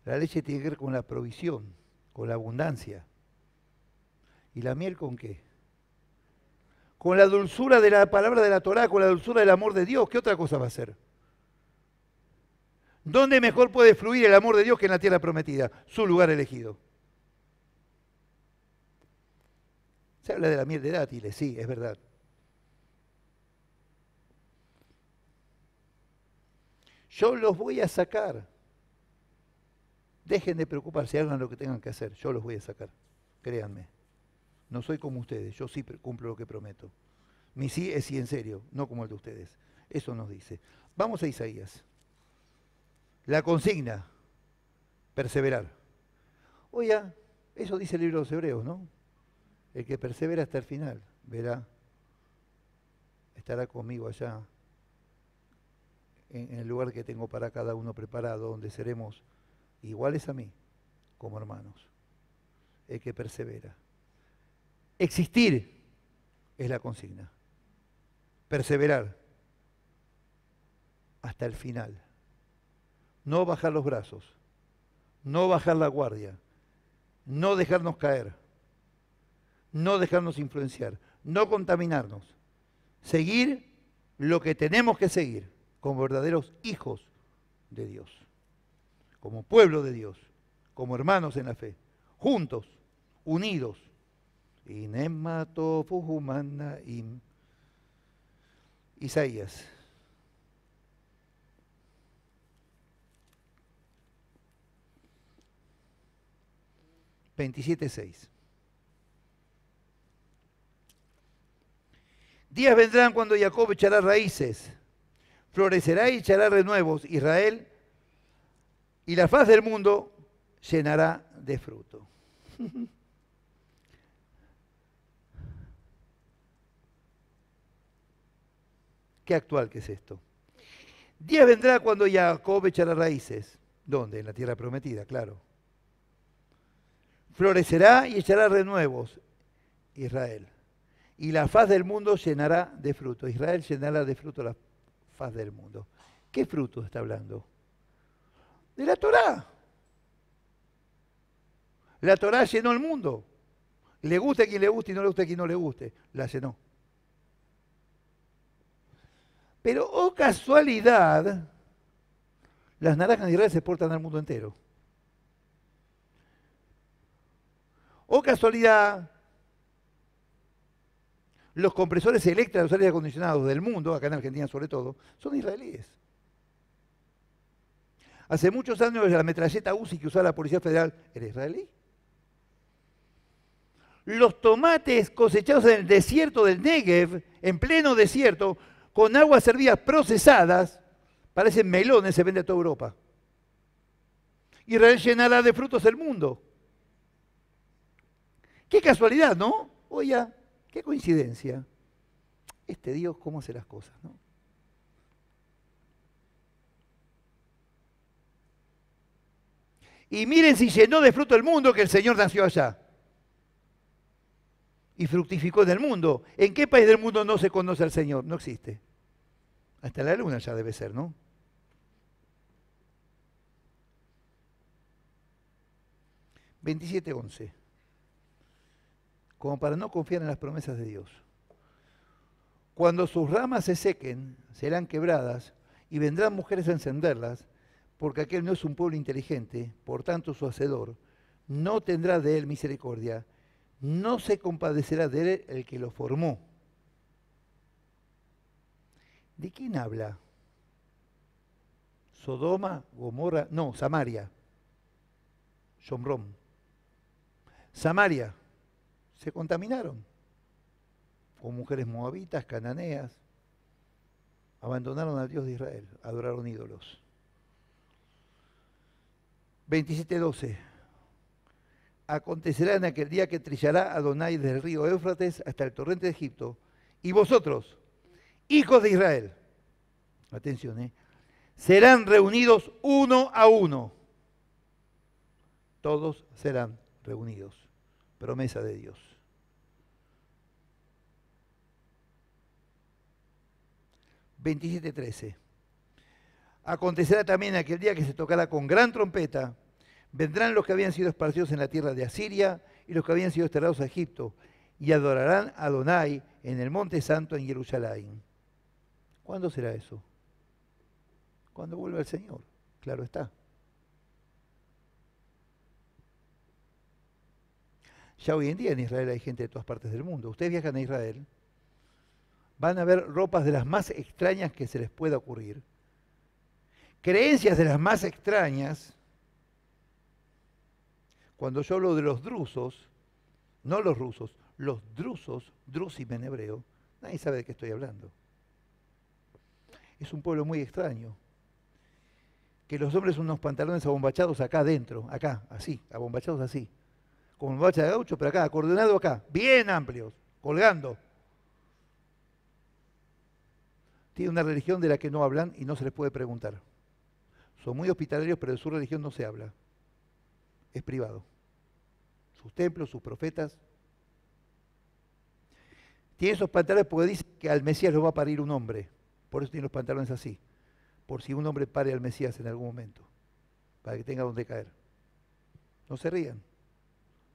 Speaker 1: La leche tiene que ver con la provisión, con la abundancia. ¿Y la miel con qué? Con la dulzura de la palabra de la Torá, con la dulzura del amor de Dios. ¿Qué otra cosa va a ser? ¿Dónde mejor puede fluir el amor de Dios que en la tierra prometida? Su lugar elegido. Se habla de la miel de dátiles, sí, es verdad. Yo los voy a sacar. Dejen de preocuparse, hagan lo que tengan que hacer. Yo los voy a sacar, créanme. No soy como ustedes, yo sí cumplo lo que prometo. Mi sí es sí en serio, no como el de ustedes. Eso nos dice. Vamos a Isaías. La consigna, perseverar. Oiga, eso dice el libro de los Hebreos, ¿no? El que persevera hasta el final, verá, estará conmigo allá, en el lugar que tengo para cada uno preparado, donde seremos iguales a mí, como hermanos. El que persevera. Existir es la consigna. Perseverar hasta el final. No bajar los brazos, no bajar la guardia, no dejarnos caer, no dejarnos influenciar, no contaminarnos. Seguir lo que tenemos que seguir como verdaderos hijos de Dios, como pueblo de Dios, como hermanos en la fe, juntos, unidos. Isaías. (27:6). Días vendrán cuando Jacob echará raíces, florecerá y echará renuevos, Israel, y la faz del mundo llenará de fruto. Qué actual que es esto. Días vendrá cuando Jacob echará raíces. ¿Dónde? En la tierra prometida, claro. Florecerá y echará renuevos, Israel. Y la faz del mundo llenará de fruto. Israel llenará de fruto la faz del mundo. ¿Qué fruto está hablando? De la Torá. La Torá llenó el mundo. Le guste a quien le guste y no le guste a quien no le guste. La llenó. Pero, oh casualidad, las naranjas de Israel se exportan al mundo entero. Oh casualidad, los compresores Electra, los aires acondicionados del mundo, acá en Argentina sobre todo, son israelíes. Hace muchos años la metralleta Uzi que usaba la Policía Federal era israelí. Los tomates cosechados en el desierto del Negev, en pleno desierto, con aguas servidas procesadas, parecen melones, se vende a toda Europa. Israel llenará de frutos el mundo. Qué casualidad, ¿no? Oiga, qué coincidencia. Este Dios, ¿cómo hace las cosas, no? Y miren si llenó de fruto el mundo que el Señor nació allá. Y fructificó en el mundo. ¿En qué país del mundo no se conoce al Señor? No existe. Hasta la luna ya debe ser, ¿no? (27:11). Como para no confiar en las promesas de Dios. Cuando sus ramas se sequen, serán quebradas y vendrán mujeres a encenderlas, porque aquel no es un pueblo inteligente, por tanto su hacedor no tendrá de él misericordia, no se compadecerá de él el que lo formó. ¿De quién habla? Sodoma, Gomorra, no, Samaria, Shomrón. Samaria, se contaminaron con mujeres moabitas, cananeas, abandonaron al Dios de Israel, adoraron ídolos. 27:12. Acontecerá en aquel día que trillará Adonai desde el río Éufrates hasta el torrente de Egipto, y vosotros, hijos de Israel, atención, serán reunidos uno a uno. Todos serán reunidos. Promesa de Dios. 27:13. Acontecerá también aquel día que se tocará con gran trompeta, Vendrán los que habían sido esparcidos en la tierra de Asiria y los que habían sido desterrados a Egipto, y adorarán a Adonai en el monte santo en Jerusalén. ¿Cuándo será eso? Cuando vuelva el Señor, claro está. Ya hoy en día en Israel hay gente de todas partes del mundo. Ustedes viajan a Israel, van a ver ropas de las más extrañas que se les pueda ocurrir, creencias de las más extrañas. Cuando yo hablo de los drusos, no los rusos, los drusos, drusim en hebreo, nadie sabe de qué estoy hablando. Es un pueblo muy extraño. Que los hombres son unos pantalones abombachados acá adentro, acá, así, abombachados así. Como bombacha de gaucho, pero acá, acordeonado acá, bien amplios, colgando. Tiene una religión de la que no hablan y no se les puede preguntar. Son muy hospitalarios, pero de su religión no se habla. Es privado. Sus templos, sus profetas. Tiene esos pantalones porque dice que al Mesías lo va a parir un hombre. Por eso tiene los pantalones así. Por si un hombre pare al Mesías en algún momento. Para que tenga donde caer. No se rían.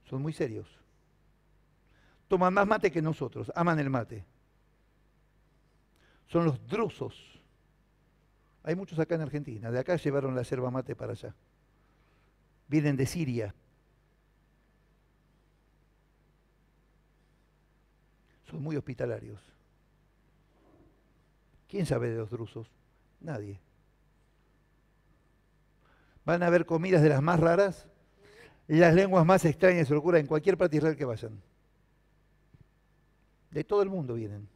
Speaker 1: Son muy serios. Toman más mate que nosotros. Aman el mate. Son los drusos. Hay muchos acá en Argentina. De acá llevaron la yerba mate para allá. Vienen de Siria. Son muy hospitalarios. ¿Quién sabe de los drusos? Nadie. Van a ver comidas de las más raras y las lenguas más extrañas y se locura en cualquier parte de Israel que vayan. De todo el mundo vienen.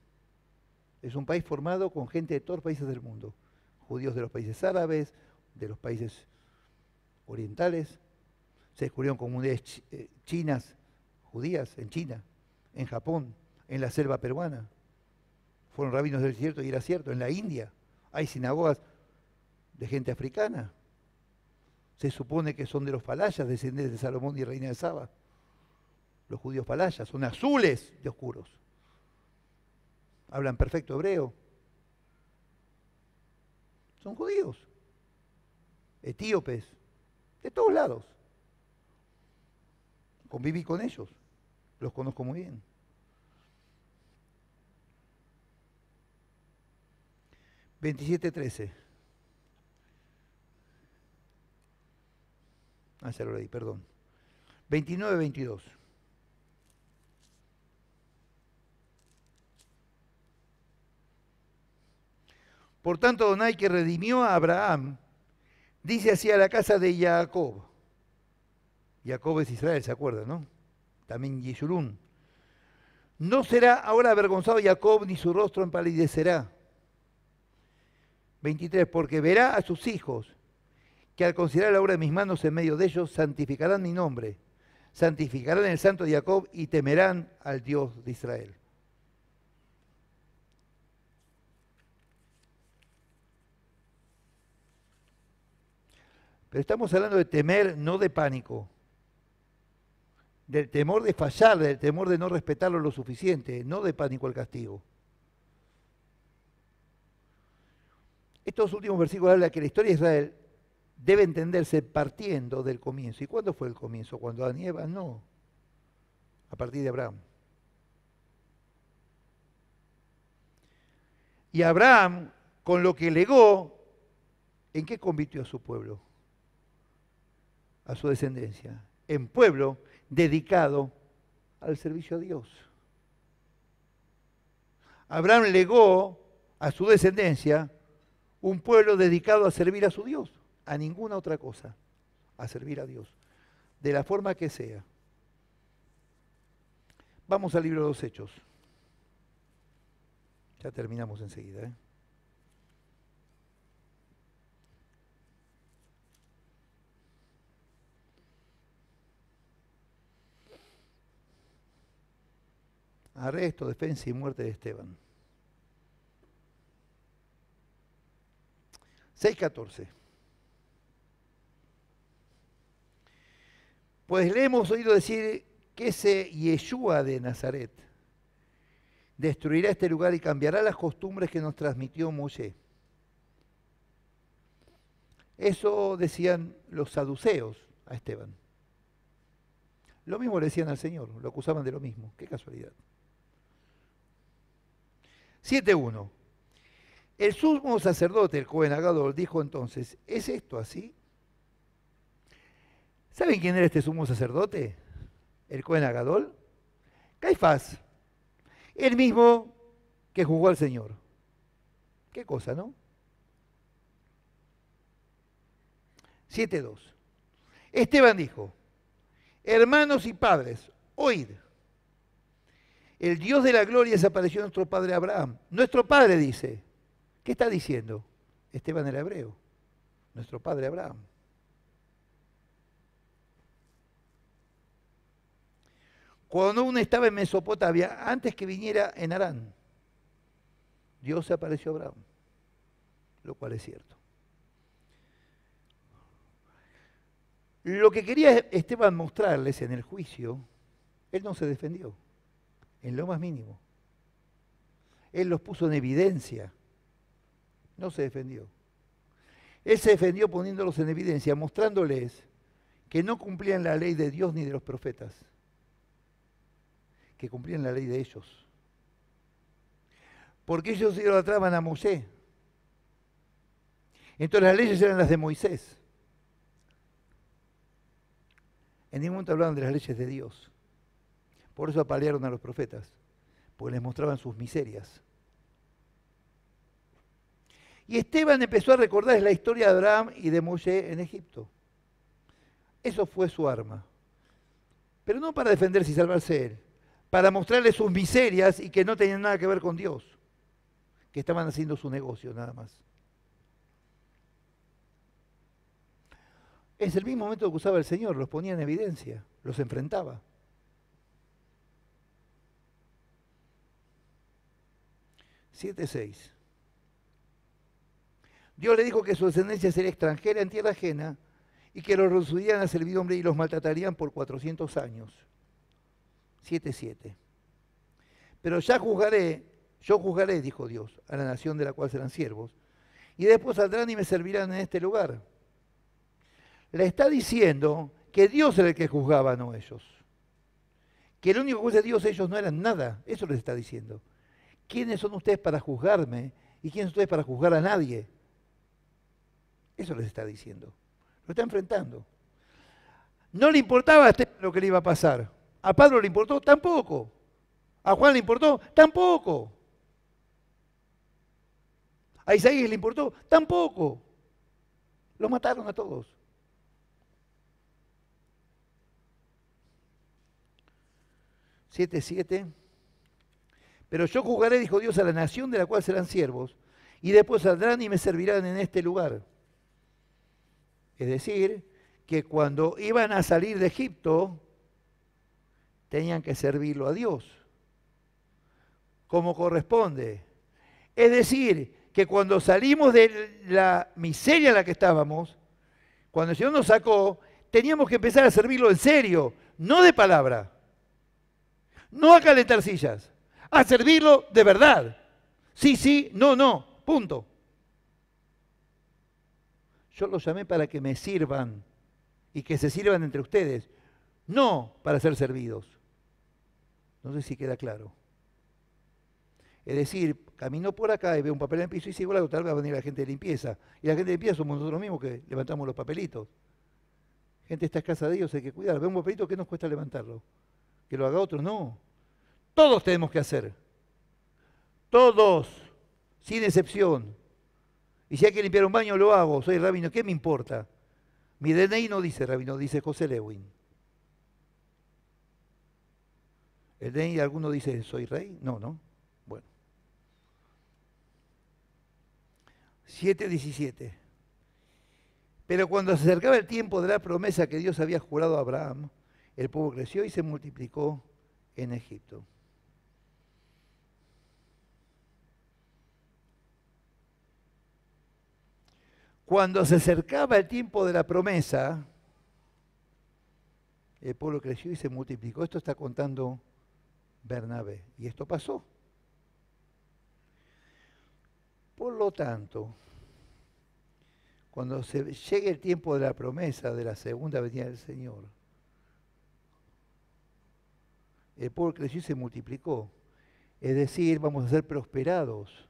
Speaker 1: Es un país formado con gente de todos los países del mundo. Judíos de los países árabes, de los países orientales. Se descubrieron comunidades chinas, judías, en China, en Japón, en la selva peruana. Fueron rabinos del desierto y era cierto. En la India hay sinagogas de gente africana. Se supone que son de los falayas, descendientes de Salomón y reina de Saba. Los judíos falayas son azules de oscuros. Hablan perfecto hebreo. Son judíos. Etíopes. De todos lados. Conviví con ellos. Los conozco muy bien. (27:13). Ya lo leí, perdón. 29:22. Por tanto, Adonai, que redimió a Abraham, dice así a la casa de Jacob. Jacob es Israel, ¿se acuerdan, no? También Yeshurún. No será ahora avergonzado Jacob, ni su rostro empalidecerá. 23, porque verá a sus hijos, que al considerar la obra de mis manos en medio de ellos, santificarán mi nombre, santificarán el santo de Jacob y temerán al Dios de Israel. Pero estamos hablando de temer, no de pánico. Del temor de fallar, del temor de no respetarlo lo suficiente, no de pánico al castigo. Estos últimos versículos hablan que la historia de Israel debe entenderse partiendo del comienzo. ¿Y cuándo fue el comienzo? ¿Cuando Adán y Eva? No. A partir de Abraham. Y Abraham, con lo que legó, ¿en qué convirtió a su pueblo? A su descendencia. En pueblo dedicado al servicio a Dios. Abraham legó a su descendencia un pueblo dedicado a servir a su Dios, a ninguna otra cosa, a servir a Dios, de la forma que sea. Vamos al libro de los Hechos. Ya terminamos enseguida, ¿eh? Arresto, defensa y muerte de Esteban. 6:14. Pues le hemos oído decir que ese Yeshua de Nazaret destruirá este lugar y cambiará las costumbres que nos transmitió Moshe. Eso decían los saduceos a Esteban. Lo mismo le decían al Señor, lo acusaban de lo mismo. Qué casualidad. 7:1. El sumo sacerdote, el Cohen Agadol, dijo entonces, ¿es esto así? ¿Saben quién era este sumo sacerdote? El Cohen Agadol. Caifás, el mismo que juzgó al Señor. Qué cosa, ¿no? 7:2. Esteban dijo, hermanos y padres, oíd. El Dios de la gloria desapareció a nuestro padre Abraham. Nuestro padre dice. ¿Qué está diciendo? Esteban era hebreo. Nuestro padre Abraham. Cuando aún estaba en Mesopotamia, antes que viniera en Harán, Dios se apareció a Abraham, lo cual es cierto. Lo que quería Esteban mostrarles en el juicio, él no se defendió, en lo más mínimo. Él los puso en evidencia, no se defendió. Él se defendió poniéndolos en evidencia, mostrándoles que no cumplían la ley de Dios ni de los profetas, que cumplían la ley de ellos. Porque ellos idolatraban a Moisés. Entonces las leyes eran las de Moisés. En ningún momento hablaban de las leyes de Dios. Por eso apalearon a los profetas, porque les mostraban sus miserias. Y Esteban empezó a recordar la historia de Abraham y de Moisés en Egipto. Eso fue su arma. Pero no para defenderse y salvarse él, para mostrarles sus miserias y que no tenían nada que ver con Dios, que estaban haciendo su negocio nada más. Es el mismo método que usaba el Señor, los ponía en evidencia, los enfrentaba. 7:6. Dios le dijo que su descendencia sería extranjera en tierra ajena y que los reducirían a servidumbre y los maltratarían por 400 años. 7:7. Pero yo juzgaré, dijo Dios, a la nación de la cual serán siervos, y después saldrán y me servirán en este lugar. Le está diciendo que Dios era el que juzgaba, no ellos. Que el único juez de Dios, ellos no eran nada. Eso les está diciendo. ¿Quiénes son ustedes para juzgarme? ¿Y quiénes son ustedes para juzgar a nadie? Eso les está diciendo. Lo está enfrentando. No le importaba a Esteban lo que le iba a pasar. ¿A Pablo le importó? Tampoco. ¿A Juan le importó? Tampoco. ¿A Isaías le importó? Tampoco. Los mataron a todos. 7:7. Pero yo juzgaré, dijo Dios, a la nación de la cual serán siervos, y después saldrán y me servirán en este lugar. Es decir, que cuando iban a salir de Egipto, tenían que servirlo a Dios, como corresponde. Es decir, que cuando salimos de la miseria en la que estábamos, cuando el Señor nos sacó, teníamos que empezar a servirlo en serio, no de palabra, no a calentar sillas, a servirlo de verdad. Sí, sí, no, no, punto. Yo los llamé para que me sirvan y que se sirvan entre ustedes, no para ser servidos. No sé si queda claro. Es decir, camino por acá y veo un papel en el piso y dice, igual tal vez va a venir la gente de limpieza. Y la gente de limpieza somos nosotros mismos que levantamos los papelitos. Gente, esta es casa de Dios, hay que cuidar. Ve un papelito, ¿qué nos cuesta levantarlo? ¿Que lo haga otro? No. Todos tenemos que hacer. Todos, sin excepción. Y si hay que limpiar un baño, lo hago. Soy rabino, ¿qué me importa? Mi DNI no dice rabino, dice José Lewin. ¿El DNI de alguno dice soy rey? No, ¿no? Bueno. 7:17. Pero cuando se acercaba el tiempo de la promesa que Dios había jurado a Abraham, el pueblo creció y se multiplicó en Egipto. Cuando se acercaba el tiempo de la promesa, el pueblo creció y se multiplicó. Esto está contando Bernabé. Y esto pasó. Por lo tanto, cuando se llegue el tiempo de la promesa de la segunda venida del Señor, el pueblo creció y se multiplicó. Es decir, vamos a ser prosperados.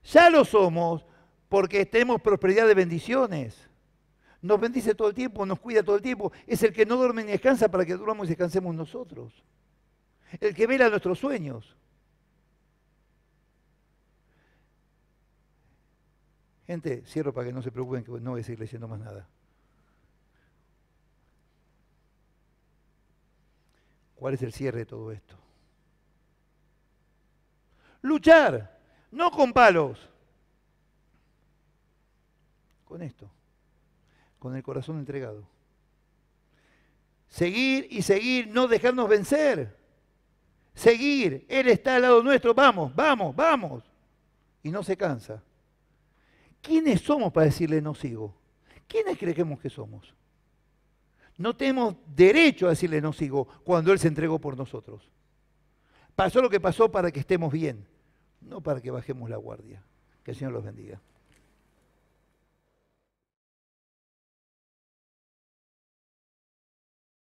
Speaker 1: Ya lo somos porque tenemos prosperidad de bendiciones. Nos bendice todo el tiempo, nos cuida todo el tiempo. Es el que no duerme ni descansa para que durmamos y descansemos nosotros. El que vela nuestros sueños. Gente, cierro para que no se preocupen que no voy a seguir leyendo más nada. ¿Cuál es el cierre de todo esto? Luchar, no con palos, con esto, con el corazón entregado. Seguir y seguir, no dejarnos vencer. Seguir, Él está al lado nuestro, vamos, vamos, vamos. Y no se cansa. ¿Quiénes somos para decirle no sigo? ¿Quiénes creemos que somos? No tenemos derecho a decirle no sigo cuando Él se entregó por nosotros. Pasó lo que pasó para que estemos bien, no para que bajemos la guardia. Que el Señor los bendiga.